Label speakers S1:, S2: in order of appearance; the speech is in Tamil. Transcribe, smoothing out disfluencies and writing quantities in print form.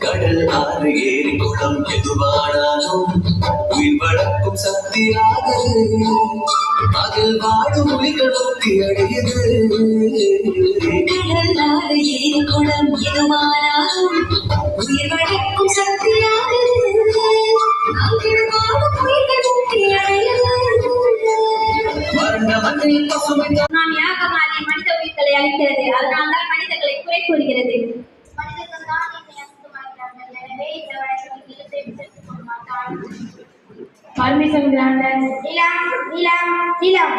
S1: கடல் ஆறு ஏரி குளம் எதுவானாலும் உயிர் வளர்க்கும் சக்தியாக அதில் வாடும் உயிர்கள் முக்தி அடையுது. கடல் ஆறு ஏரி குளம் எதுவானாலும் உயிர் வளர்க்கும் சக்தியாக அதில் வாடும் உயிர்கள் முக்தி அடையுது. வறண்ட மண்ணில் பசுமை
S2: நாம் யாகமாதி மனித உயிர்களை அளிக்கிறது. அதனால்தான் மனிதர்களை குறை கூறுகிறது.
S3: Permission granted.
S2: Nilam.